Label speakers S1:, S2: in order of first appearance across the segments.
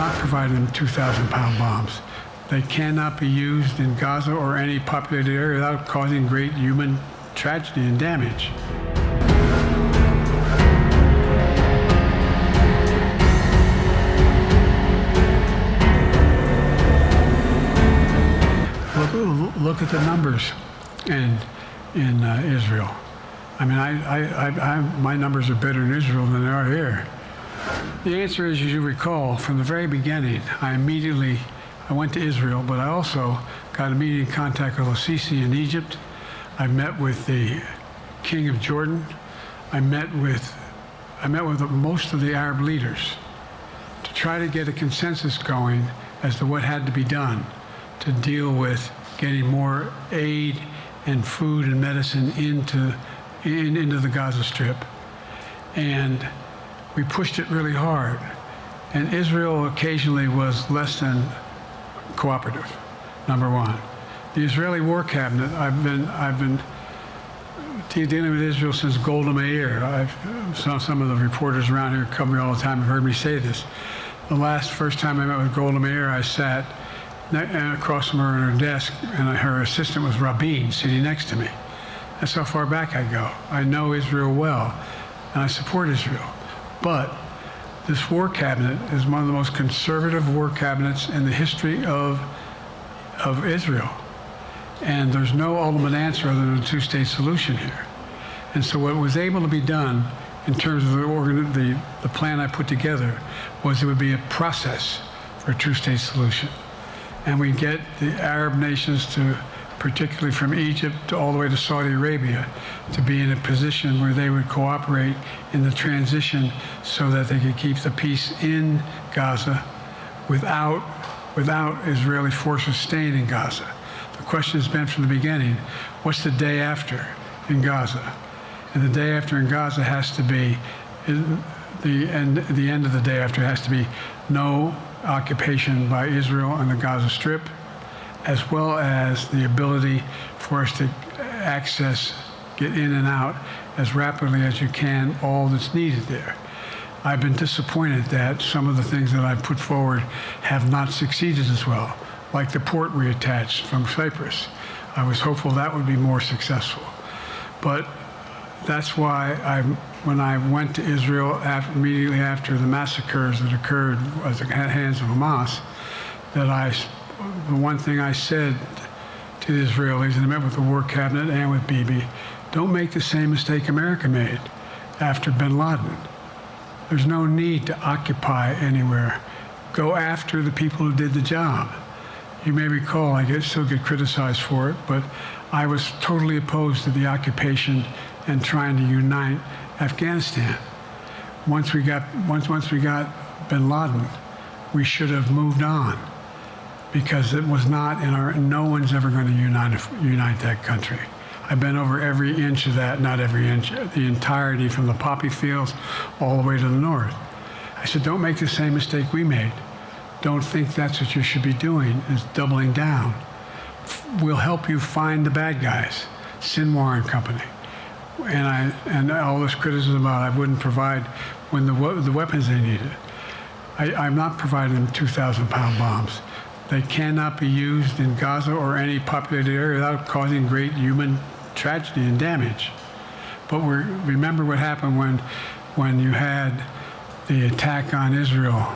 S1: not providing them 2,000-pound bombs. They cannot be used in Gaza or any populated area without causing great human tragedy and damage. Look at the numbers in Israel. I mean, my numbers are better in Israel than they are here. The answer is, as you recall, from the very beginning, I went to Israel, but I also got immediate contact with al-Sisi in Egypt. I met with the King of Jordan. I met with most of the Arab leaders to try to get a consensus going as to what had to be done to deal with getting more aid and food and medicine into the Gaza Strip. And we pushed it really hard. And Israel occasionally was less than cooperative, number one. The Israeli War Cabinet, I've been dealing with Israel since Golda Meir. Some of the reporters around here come here all the time have heard me say this. The first time I met with Golda Meir, I sat across from her at her desk, and her assistant was Rabin sitting next to me. That's how far back I go. I know Israel well, and I support Israel. But this war cabinet is one of the most conservative war cabinets in the history of Israel. And there's no ultimate answer other than a two-state solution here. And so what was able to be done in terms of the plan I put together was it would be a process for a two-state solution. And we get the Arab nations to, particularly from Egypt to all the way to Saudi Arabia, to be in a position where they would cooperate in the transition so that they could keep the peace in Gaza without Israeli forces staying in Gaza. The question has been from the beginning, what's the day after in Gaza? And the day after in Gaza has to be, the end of the day after has to be no occupation by Israel on the Gaza Strip, as well as the ability for us to get in and out as rapidly as you can, all that's needed there. I've been disappointed that some of the things that I've put forward have not succeeded as well, like the port reattached from Cyprus. I was hopeful that would be more successful. But that's why when I went to Israel immediately after the massacres that occurred at the hands of Hamas, the one thing I said to the Israelis, and I met with the War Cabinet and with Bibi, don't make the same mistake America made after bin Laden. There's no need to occupy anywhere. Go after the people who did the job. You may recall, I still get criticized for it, but I was totally opposed to the occupation and trying to unite Afghanistan. Once we got bin Laden, we should have moved on, because it was not no one's ever going to unite that country. I've been over every inch of that, not every inch, the entirety from the poppy fields all the way to the north. I said, don't make the same mistake we made. Don't think that's what you should be doing, is doubling down. We'll help you find the bad guys, Sinwar and company. And all this criticism about I wouldn't provide when the weapons they needed. I'm not providing them 2,000-pound bombs. They cannot be used in Gaza or any populated area without causing great human tragedy and damage. But remember what happened when you had the attack on Israel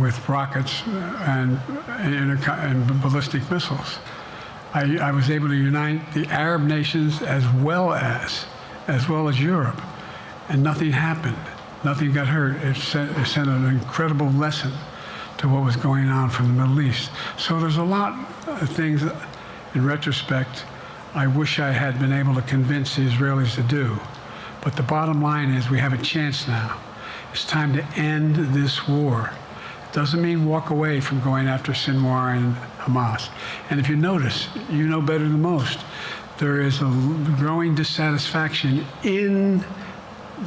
S1: with rockets and ballistic missiles. I was able to unite the Arab nations as well as Europe, and nothing happened. Nothing got hurt. It sent an incredible lesson to what was going on from the Middle East. So there's a lot of things, in retrospect, I wish I had been able to convince the Israelis to do. But the bottom line is we have a chance now. It's time to end this war. Doesn't mean walk away from going after Sinwar and Hamas. And if you notice, you know better than most, there is a growing dissatisfaction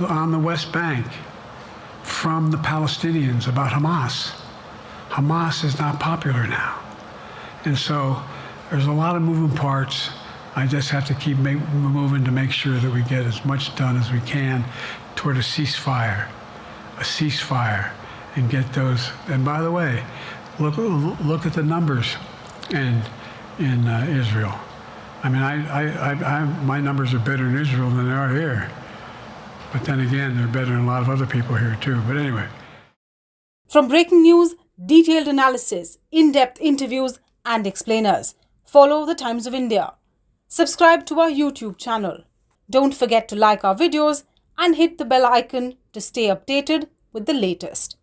S1: on the West Bank from the Palestinians about Hamas. Hamas is not popular now. And so there's a lot of moving parts. I just have to keep moving to make sure that we get as much done as we can toward a ceasefire, and get those. And by the way, look at the numbers in Israel. I mean, my numbers are better in Israel than they are here. But then again, they're better than a lot of other people here too. But anyway.
S2: From breaking news, detailed analysis, in-depth interviews and explainers, follow the Times of India. Subscribe to our YouTube channel. Don't forget to like our videos and hit the bell icon to stay updated with the latest.